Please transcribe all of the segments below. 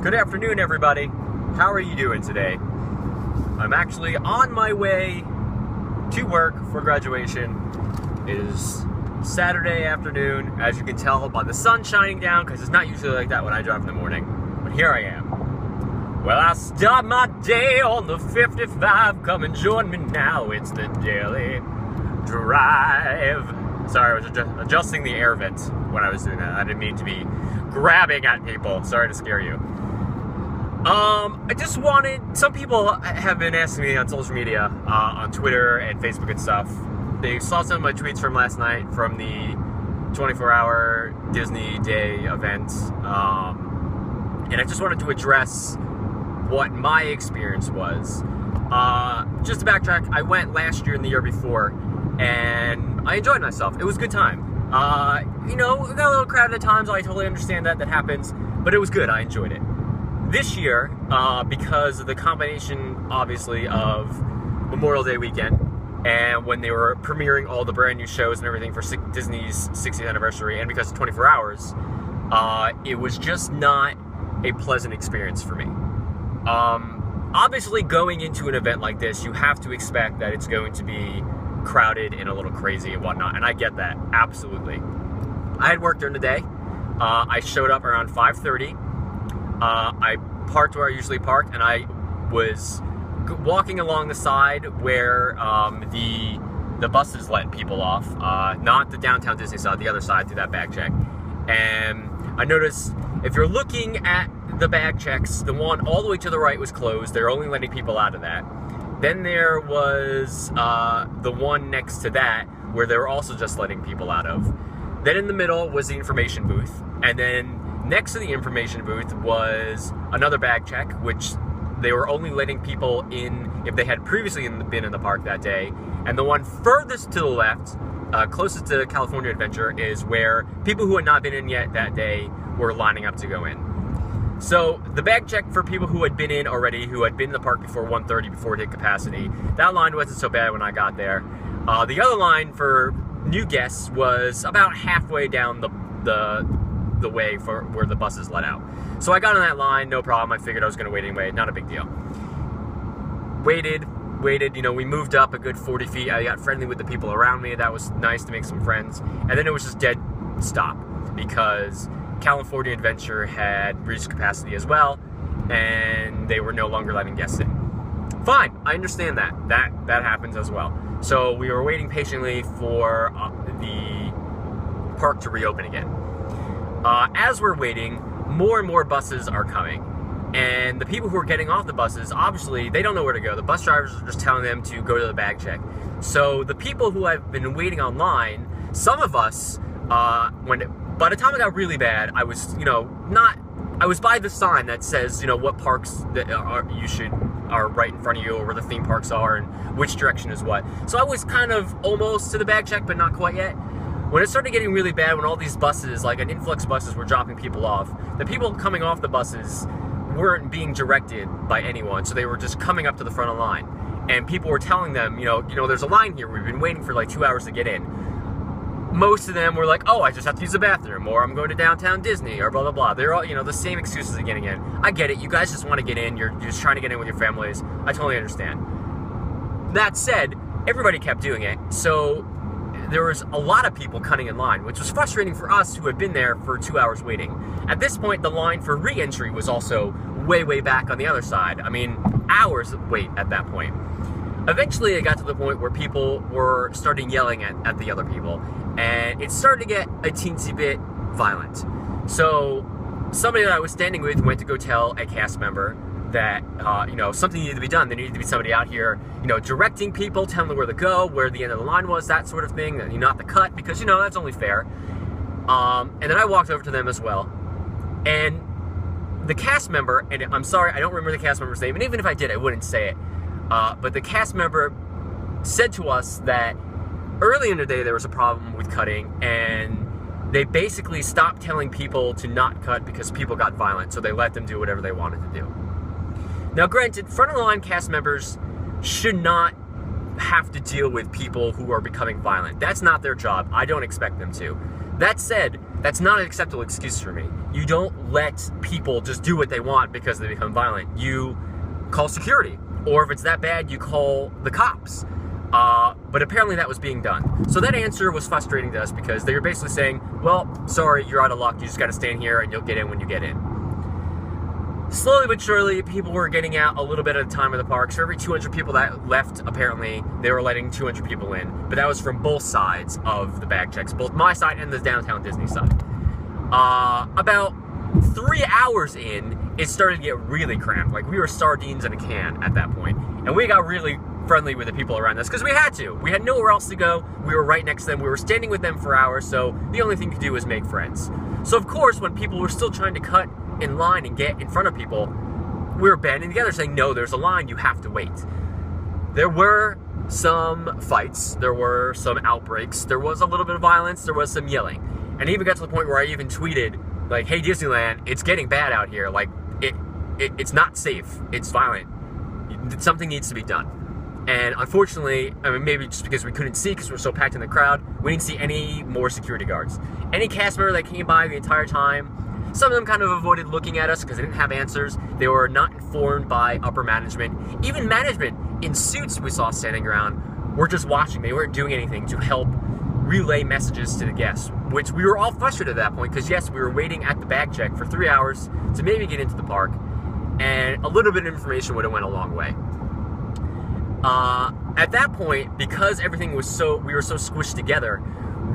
Good afternoon, everybody. How are you doing today? I'm actually on my way to work for graduation. It is Saturday afternoon, as you can tell by the sun shining down, because it's not usually like that when I drive in the morning. But here I am. Well, I start my day on the 55. Come and join me now. It's the daily drive. Sorry, I was adjusting the air vent when I was doing that. I didn't mean to be grabbing at people. Sorry to scare you. I just wanted, some people have been asking me on social media, on Twitter and Facebook and stuff. They saw some of my tweets from last night from the 24-hour Disney Day event. And I just wanted to address what my experience was. Just to backtrack, I went last year and the year before, and I enjoyed myself. It was a good time. We got a little crowded at times. I totally understand that happens, but it was good. I enjoyed it. This year, because of the combination, obviously, of Memorial Day weekend and when they were premiering all the brand new shows and everything for Disney's 60th anniversary, and because of 24 hours, it was just not a pleasant experience for me. Obviously, going into an event like this, you have to expect that it's going to be crowded and a little crazy and whatnot, and I get that, absolutely. I had work during the day. I showed up around 5:30. I parked where I usually park, and I was walking along the side where the buses let people off, not the downtown Disney side, the other side through that bag check. And I noticed, if you're looking at the bag checks, the one all the way to the right was closed. They're only letting people out of that. Then there was the one next to that where they were also just letting people out of. Then in the middle was the information booth, and then next to the information booth was another bag check, which they were only letting people in if they had previously been in the park that day. And the one furthest to the left, closest to California Adventure, is where people who had not been in yet that day were lining up to go in. So the bag check for people who had been in already, who had been in the park before 1:30, before it hit capacity, that line wasn't so bad when I got there. The other line for new guests was about halfway down the way for where the buses let out. So I got on that line, no problem. I figured I was going to wait anyway, not a big deal. Waited, we moved up a good 40 feet. I got friendly with the people around me. That was nice to make some friends. And then it was just dead stop because California Adventure had reached capacity as well, and they were no longer letting guests in. Fine, I understand that. That happens as well. So we were waiting patiently for the park to reopen again. As we're waiting, more and more buses are coming. And the people who are getting off the buses, obviously, they don't know where to go. The bus drivers are just telling them to go to the bag check. So the people who have been waiting online, some of us, by the time it got really bad, I was, I was by the sign that says, what parks that are right in front of you, or where the theme parks are, and which direction is what. So I was kind of almost to the bag check, but not quite yet. When it started getting really bad, when all these buses, like an influx buses, were dropping people off, the people coming off the buses weren't being directed by anyone, so they were just coming up to the front of the line. And people were telling them, there's a line here, we've been waiting for like 2 hours to get in. Most of them were like, oh, I just have to use the bathroom, or I'm going to downtown Disney, or blah, blah, blah. They're all, the same excuses of getting in. I get it, you guys just want to get in, you're just trying to get in with your families. I totally understand. That said, everybody kept doing it, so there was a lot of people cutting in line, which was frustrating for us who had been there for 2 hours waiting. At this point, the line for re-entry was also way, way back on the other side. I mean, hours of wait at that point. Eventually, it got to the point where people were starting yelling at the other people, and it started to get a teensy bit violent. So somebody that I was standing with went to go tell a cast member that, something needed to be done. There needed to be somebody out here, directing people, telling them where to go, where the end of the line was, that sort of thing, and not the cut, because, that's only fair. And then I walked over to them as well. And the cast member, and I'm sorry, I don't remember the cast member's name, and even if I did, I wouldn't say it. But the cast member said to us that early in the day there was a problem with cutting, and they basically stopped telling people to not cut because people got violent, so they let them do whatever they wanted to do. Now, granted, front-of-the-line cast members should not have to deal with people who are becoming violent. That's not their job. I don't expect them to. That said, That's not an acceptable excuse for me. You don't let people just do what they want because they become violent. You call security, or if it's that bad, you call the cops. But apparently that was being done. So that answer was frustrating to us because they were basically saying, well, sorry, you're out of luck. You just got to stand here and you'll get in when you get in. Slowly but surely, people were getting out a little bit at a time in the park. So every 200 people that left, apparently, they were letting 200 people in. But that was from both sides of the bag checks, both my side and the downtown Disney side. About 3 hours in, it started to get really cramped. Like, we were sardines in a can at that point. And we got really friendly with the people around us because we had to. We had nowhere else to go. We were right next to them. We were standing with them for hours, so the only thing to do was make friends. So, of course, when people were still trying to cut in line and get in front of people, we were banding together saying, no, there's a line, you have to wait. There were some fights, there were some outbreaks, there was a little bit of violence, there was some yelling. And it even got to the point where I even tweeted, like, hey, Disneyland, it's getting bad out here. Like, it's not safe. It's violent. Something needs to be done. And unfortunately, I mean, maybe just because we couldn't see because we're so packed in the crowd, we didn't see any more security guards. Any cast member that came by the entire time, some of them kind of avoided looking at us because they didn't have answers. They were not informed by upper management. Even management in suits we saw standing around were just watching. They weren't doing anything to help relay messages to the guests, which we were all frustrated at that point because, yes, we were waiting at the bag check for 3 hours to maybe get into the park, and a little bit of information would have went a long way. At that point, because everything was we were so squished together,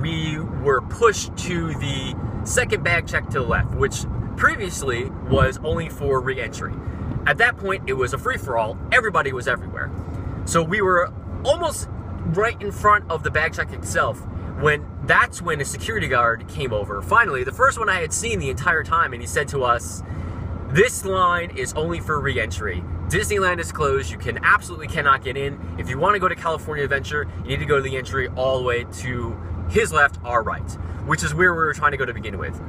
we were pushed to the second bag check to the left, which previously was only for re-entry. At that point, it was a free-for-all. Everybody was everywhere. So we were almost right in front of the bag check itself that's when a security guard came over. Finally, the first one I had seen the entire time, and he said to us, this line is only for re-entry. Disneyland is closed. You absolutely cannot get in. If you want to go to California Adventure, you need to go to the entry all the way to his left, our right, which is where we were trying to go to begin with.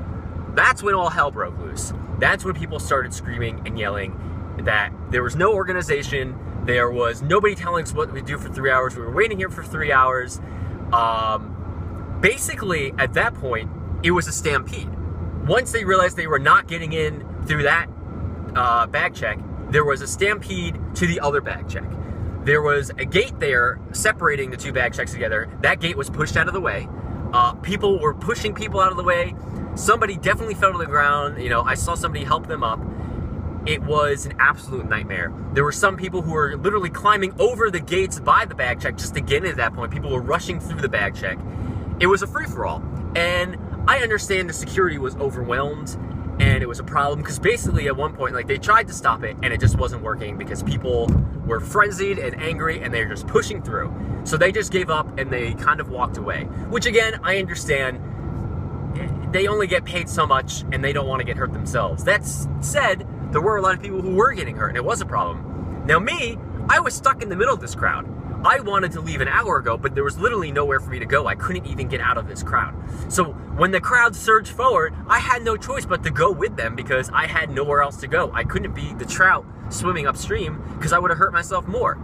That's when all hell broke loose. That's when people started screaming and yelling that there was no organization. There was nobody telling us what we do for 3 hours. We were waiting here for 3 hours. Basically, at that point, it was a stampede. Once they realized they were not getting in through that bag check, there was a stampede to the other bag check. There was a gate there separating the two bag checks together. That gate was pushed out of the way. People were pushing people out of the way. Somebody definitely fell to the ground. I saw somebody help them up. It was an absolute nightmare. There were some people who were literally climbing over the gates by the bag check just to get in at that point. People were rushing through the bag check. It was a free-for-all. And I understand the security was overwhelmed and it was a problem because basically at one point, they tried to stop it and it just wasn't working because people were frenzied and angry and they were just pushing through. So they just gave up and they kind of walked away, which again, I understand. They only get paid so much and they don't want to get hurt themselves. That said, there were a lot of people who were getting hurt and it was a problem. Now me, I was stuck in the middle of this crowd. I wanted to leave an hour ago, but there was literally nowhere for me to go. I couldn't even get out of this crowd. So when the crowd surged forward, I had no choice but to go with them because I had nowhere else to go. I couldn't be the trout swimming upstream because I would have hurt myself more.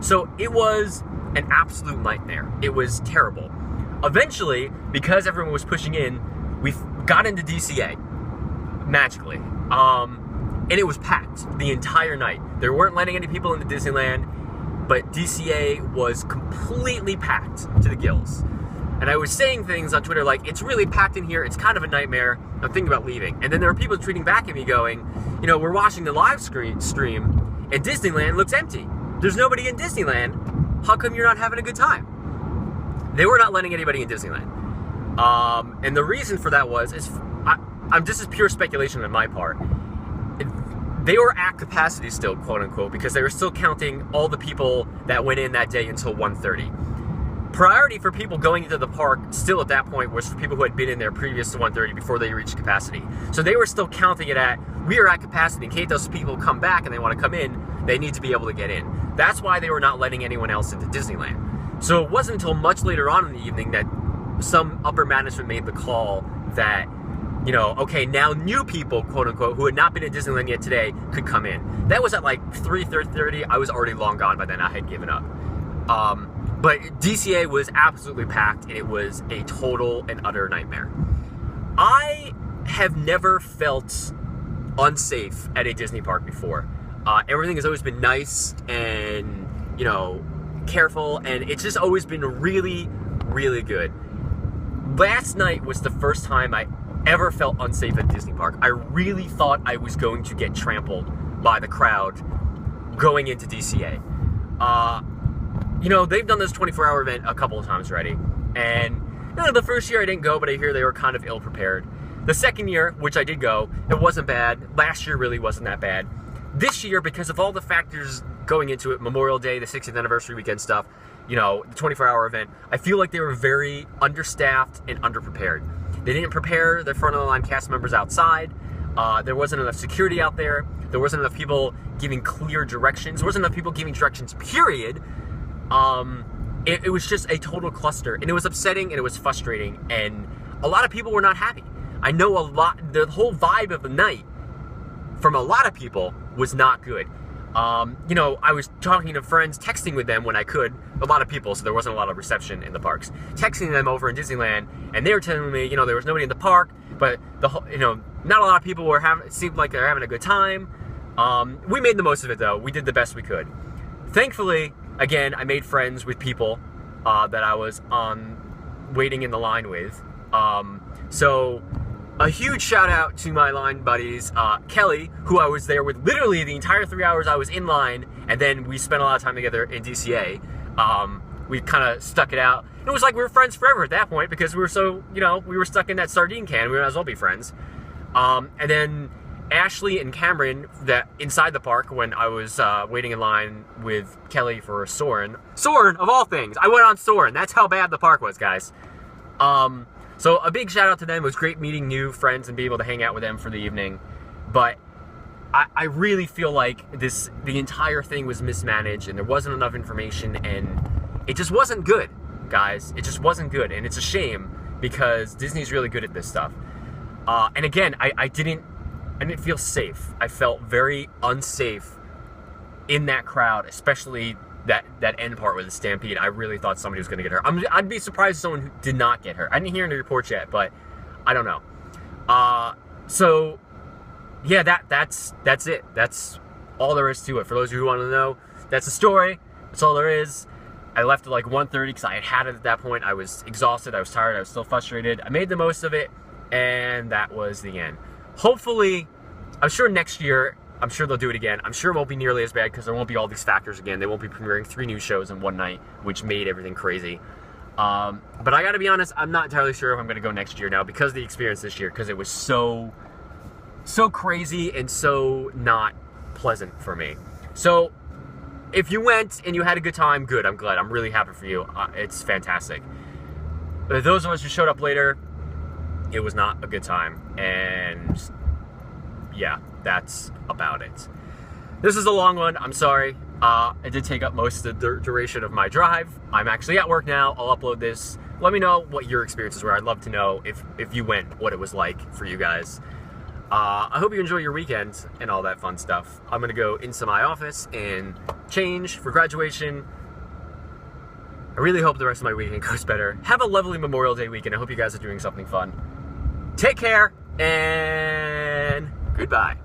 So it was an absolute nightmare. It was terrible. Eventually, because everyone was pushing in, we got into DCA magically. And it was packed the entire night. They weren't letting any people into Disneyland, but DCA was completely packed to the gills. And I was saying things on Twitter like, it's really packed in here, it's kind of a nightmare, I'm thinking about leaving. And then there were people tweeting back at me going, we're watching the live stream, and Disneyland looks empty. There's nobody in Disneyland. How come you're not having a good time? They were not letting anybody in Disneyland. And the reason for that this is pure speculation on my part. They were at capacity still, quote unquote, because they were still counting all the people that went in that day until 1:30. Priority for people going into the park still at that point was for people who had been in there previous to 1:30 before they reached capacity. So they were still counting it we are at capacity. In case those people come back and they want to come in, they need to be able to get in. That's why they were not letting anyone else into Disneyland. So it wasn't until much later on in the evening that some upper management made the call that, okay, now new people, quote unquote, who had not been at Disneyland yet today could come in. That was at 3:30. I was already long gone by then. I had given up. But DCA was absolutely packed and it was a total and utter nightmare. I have never felt unsafe at a Disney park before. Everything has always been nice and, you know, careful, and it's just always been really, really good. Last night was the first time I ever felt unsafe at Disney Park. I really thought I was going to get trampled by the crowd going into DCA. You know, they've done this 24-hour event a couple of times already, and you know, the first year I didn't go, but I hear they were kind of ill-prepared. The second year, which I did go, it wasn't bad. Last year really wasn't that bad. This year, because of all the factors going into it, Memorial Day, the 60th anniversary weekend stuff, you know, the 24-hour event, I feel like they were very understaffed and underprepared. They didn't prepare their front-of-the-line cast members outside. There wasn't enough security out there. There wasn't enough people giving clear directions. There wasn't enough people giving directions, period. It was just a total cluster, and it was upsetting, and it was frustrating, and a lot of people were not happy. I know the whole vibe of the night from a lot of people was not good. You know, I was talking to friends, texting with them when I could, a lot of people, so there wasn't a lot of reception in the parks. Texting them over in Disneyland, and they were telling me, you know, there was nobody in the park, but you know, not a lot of people it seemed like they're having a good time. We made the most of it though. We did the best we could. Thankfully, again, I made friends with people that I was waiting in the line with. So a huge shout out to my line buddies, Kelly, who I was there with literally the entire 3 hours I was in line, and then we spent a lot of time together in DCA. We kind of stuck it out. It was like we were friends forever at that point because we were so, you know, we were stuck in that sardine can. We might as well be friends. And then Ashley and Cameron, that inside the park when I was waiting in line with Kelly for Soarin'. Soarin', of all things. I went on Soarin'. That's how bad the park was, guys. So a big shout out to them. It was great meeting new friends and being able to hang out with them for the evening. But I really feel like the entire thing was mismanaged and there wasn't enough information and it just wasn't good, guys. It just wasn't good, and it's a shame because Disney's really good at this stuff. And again, I didn't feel safe. I felt very unsafe in that crowd, especially that end part with the stampede. I really thought somebody was going to get hurt. I'd be surprised if someone did not get hurt. I didn't hear any reports yet, but I don't know. So yeah, that's it. That's all there is to it. For those of you who want to know, that's the story. That's all there is. I left at like 1:30 because I had it at that point. I was exhausted. I was tired. I was still frustrated. I made the most of it, and that was the end. Hopefully, I'm sure next year, I'm sure they'll do it again. I'm sure it won't be nearly as bad because there won't be all these factors again. They won't be premiering 3 new shows in one night, which made everything crazy. But I gotta be honest, I'm not entirely sure if I'm gonna go next year now because of the experience this year, because it was so crazy and so not pleasant for me. So if you went and you had a good time, good, I'm glad. I'm really happy for you. It's fantastic. But those of us who showed up later, it was not a good time. And yeah, that's about it. This is a long one. I'm sorry. It did take up most of the duration of my drive. I'm actually at work now. I'll upload this. Let me know what your experiences were. I'd love to know if you went, what it was like for you guys. I hope you enjoy your weekend and all that fun stuff. I'm going to go into my office and change for graduation. I really hope the rest of my weekend goes better. Have a lovely Memorial Day weekend. I hope you guys are doing something fun. Take care, and goodbye.